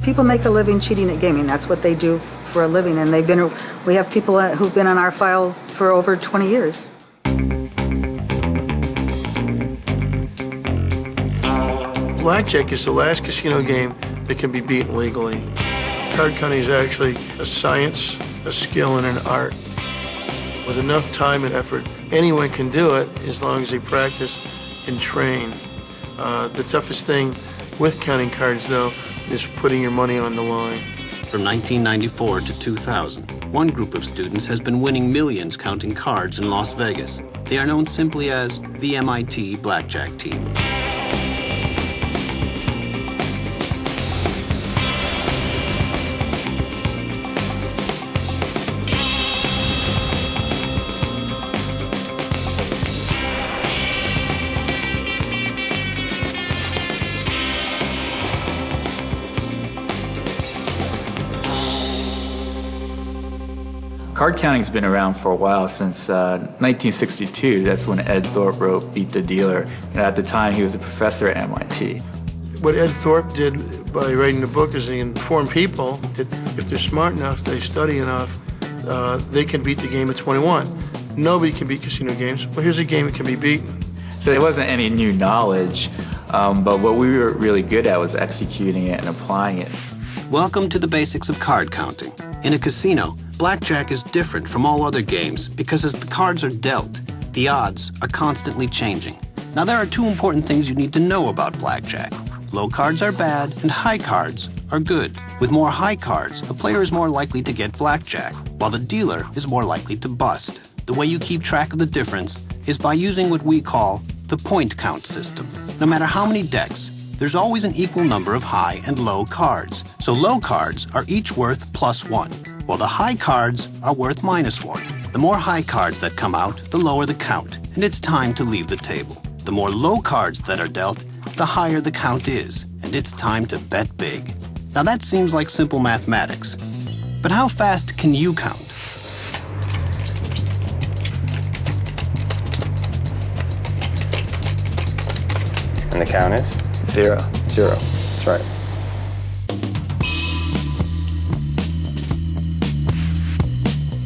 People make a living cheating at gaming. That's what they do for a living, and we have people who've been on our file for over 20 years. Blackjack is the last casino game that can be beaten legally. Card counting is actually a science, a skill, and an art. With enough time and effort, anyone can do it as long as they practice and train. The toughest thing with counting cards, though, is putting your money on the line. From 1994 to 2000, one group of students has been winning millions counting cards in Las Vegas. They are known simply as the MIT Blackjack Team. Card counting's been around for a while, since 1962. That's when Ed Thorpe wrote Beat the Dealer. And at the time, he was a professor at MIT. What Ed Thorpe did by writing the book is he informed people that if they're smart enough, they study enough, they can beat the game at 21. Nobody can beat casino games, but here's a game that can be beaten. So it wasn't any new knowledge, but what we were really good at was executing it and applying it. Welcome to the basics of card counting. In a casino, blackjack is different from all other games because as the cards are dealt, the odds are constantly changing. Now, there are two important things you need to know about blackjack. Low cards are bad and high cards are good. With more high cards, a player is more likely to get blackjack, while the dealer is more likely to bust. The way you keep track of the difference is by using what we call the point count system. No matter how many decks, there's always an equal number of high and low cards. So low cards are each worth +1, while the high cards are worth -1. The more high cards that come out, the lower the count, and it's time to leave the table. The more low cards that are dealt, the higher the count is, and it's time to bet big. Now that seems like simple mathematics, but how fast can you count? And the count is? 0. 0. That's right.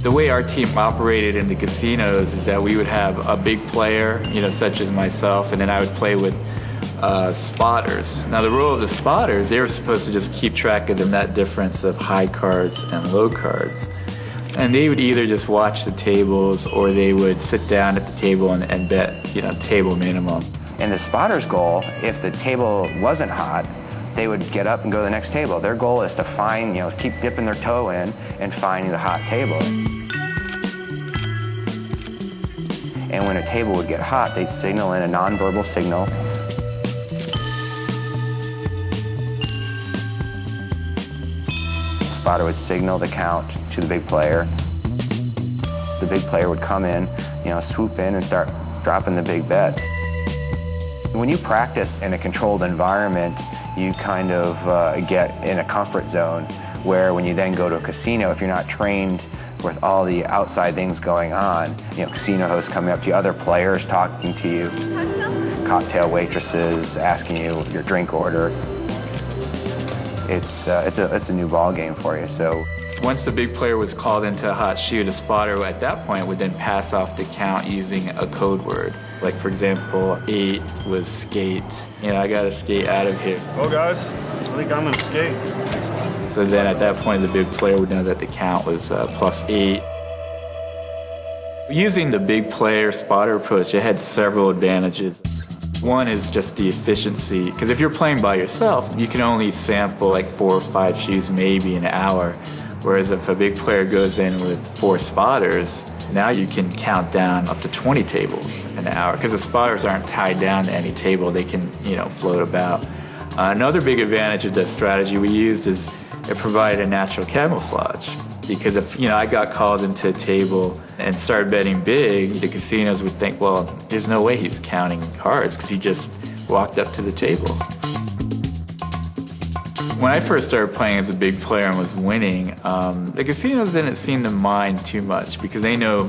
The way our team operated in the casinos is that we would have a big player, such as myself, and then I would play with spotters. Now, the role of the spotters, they were supposed to just keep track of the net difference of high cards and low cards. And they would either just watch the tables or they would sit down at the table and bet, table minimum. And the spotter's goal, if the table wasn't hot, they would get up and go to the next table. Their goal is to find, keep dipping their toe in and finding the hot table. And when a table would get hot, they'd signal in a nonverbal signal. The spotter would signal the count to the big player. The big player would come in, swoop in and start dropping the big bets. When you practice in a controlled environment, you kind of get in a comfort zone where when you then go to a casino, if you're not trained with all the outside things going on, casino hosts coming up to you, other players talking to you, cocktail waitresses asking you your drink order, it's a new ball game for you. So once the big player was called into a hot shoot, a spotter at that point would then pass off the count using a code word. Like, for example, 8 was skate. I got to skate out of here. Well, guys, I think I'm going to skate. So then at that point, the big player would know that the count was +8. Using the big player spotter approach, it had several advantages. One is just the efficiency, because if you're playing by yourself, you can only sample like 4 or 5 shoes maybe an hour. Whereas if a big player goes in with 4 spotters, now you can count down up to 20 tables an hour, because the spotters aren't tied down to any table. They can, float about. Another big advantage of the strategy we used is it provided a natural camouflage. Because if, I got called into a table and started betting big, the casinos would think, well, there's no way he's counting cards because he just walked up to the table. When I first started playing as a big player and was winning, the casinos didn't seem to mind too much because they know,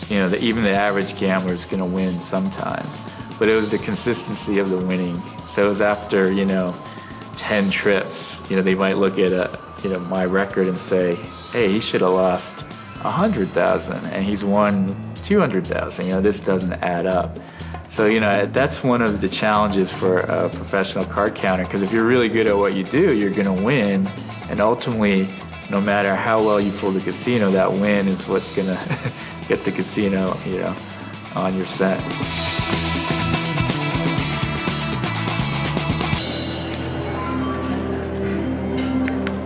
that even the average gambler is going to win sometimes. But it was the consistency of the winning. So it was after, 10 trips. They might look at my record and say, hey, he should have lost 100,000 and he's won 200,000. This doesn't add up. So, that's one of the challenges for a professional card counter, because if you're really good at what you do, you're going to win. And ultimately, no matter how well you fool the casino, that win is what's going to get the casino, on your set.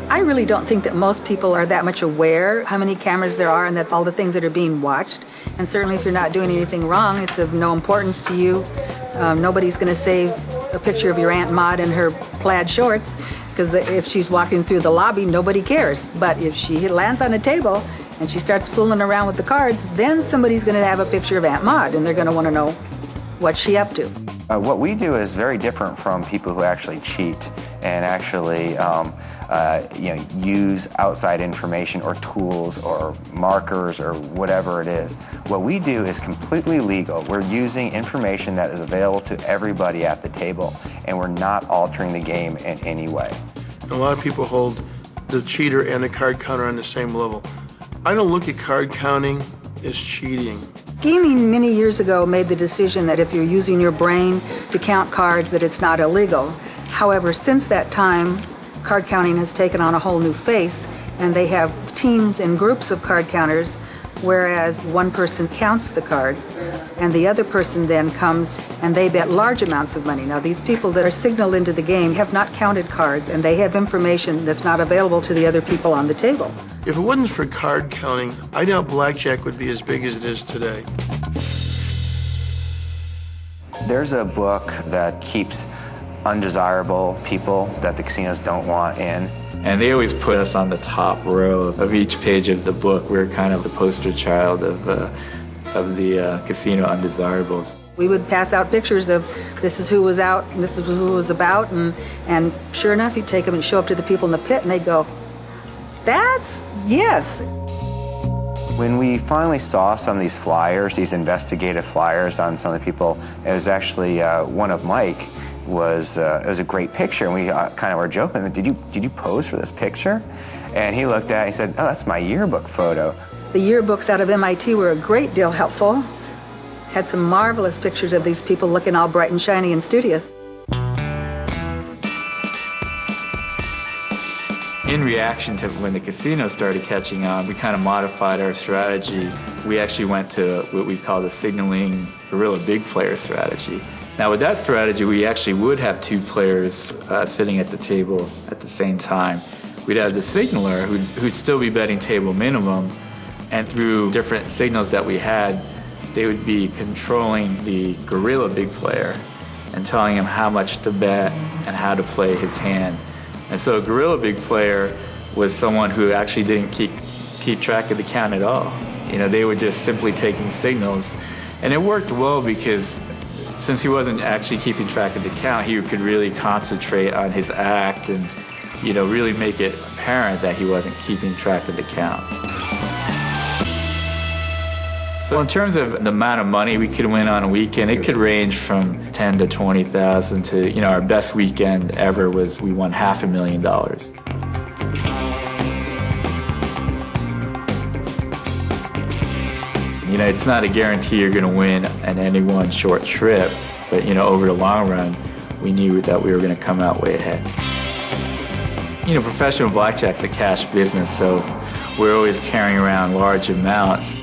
I really don't think that most people are that much aware how many cameras there are and that all the things that are being watched. And certainly if you're not doing anything wrong, it's of no importance to you. Nobody's going to save a picture of your Aunt Maud in her plaid shorts, because if she's walking through the lobby, nobody cares. But if she lands on a table and she starts fooling around with the cards, then somebody's going to have a picture of Aunt Maud, and they're going to want to know what's she up to. What we do is very different from people who actually cheat and actually use outside information or tools or markers or whatever it is. What we do is completely legal. We're using information that is available to everybody at the table, and we're not altering the game in any way. A lot of people hold the cheater and the card counter on the same level. I don't look at card counting as cheating. Gaming many years ago made the decision that if you're using your brain to count cards, that it's not illegal. However, since that time, card counting has taken on a whole new face, and they have teams and groups of card counters, whereas one person counts the cards, and the other person then comes and they bet large amounts of money. Now, these people that are signaled into the game have not counted cards, and they have information that's not available to the other people on the table. If it wasn't for card counting, I doubt Blackjack would be as big as it is today. There's a book that keeps undesirable people that the casinos don't want in. And they always put us on the top row of each page of the book. We're kind of the poster child of the casino undesirables. We would pass out pictures of this is who was out and this is who it was about, and sure enough, you'd take them and show up to the people in the pit, and they'd go, that's, yes. When we finally saw some of these flyers, these investigative flyers on some of the people, it was actually one of Mike. It was a great picture, and we kind of were joking, did you pose for this picture? And he looked at it and he said, oh, that's my yearbook photo. The yearbooks out of MIT were a great deal helpful. Had some marvelous pictures of these people looking all bright and shiny and studious. In reaction to when the casino started catching on, we kind of modified our strategy. We actually went to what we call the signaling guerrilla big player strategy. Now with that strategy, we actually would have two players sitting at the table at the same time. We'd have the signaler who'd still be betting table minimum, and through different signals that we had, they would be controlling the guerrilla big player and telling him how much to bet and how to play his hand. And so a guerrilla big player was someone who actually didn't keep track of the count at all. They were just simply taking signals. And it worked well because since he wasn't actually keeping track of the count, he could really concentrate on his act and, really make it apparent that he wasn't keeping track of the count. So in terms of the amount of money we could win on a weekend, it could range from $10,000 to $20,000 to, our best weekend ever was we won $500,000. It's not a guarantee you're going to win at any one short trip, but, over the long run, we knew that we were going to come out way ahead. Professional blackjack's a cash business, so we're always carrying around large amounts.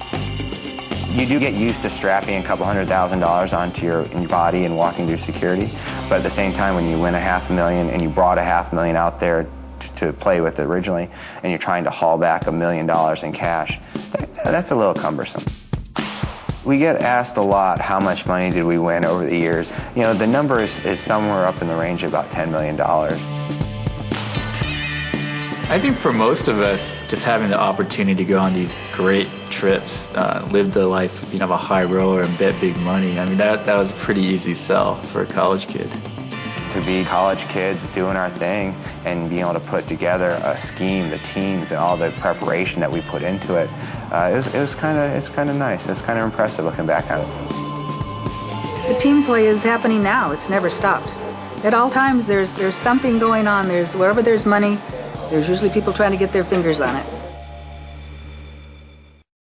You do get used to strapping a couple $100,000 onto your body and walking through security, but at the same time, when you win $500,000 and you brought $500,000 out there to play with originally, and you're trying to haul back $1 million in cash, that's a little cumbersome. We get asked a lot, how much money did we win over the years? The number is somewhere up in the range of about $10 million. I think for most of us, just having the opportunity to go on these great trips, live the life of a high roller and bet big money, that was a pretty easy sell for a college kid. To be college kids doing our thing and being able to put together a scheme, the teams, and all the preparation that we put into it, it's kind of nice. It's kind of impressive looking back on it. The team play is happening now. It's never stopped. At all times, there's something going on. Wherever there's money, there's usually people trying to get their fingers on it.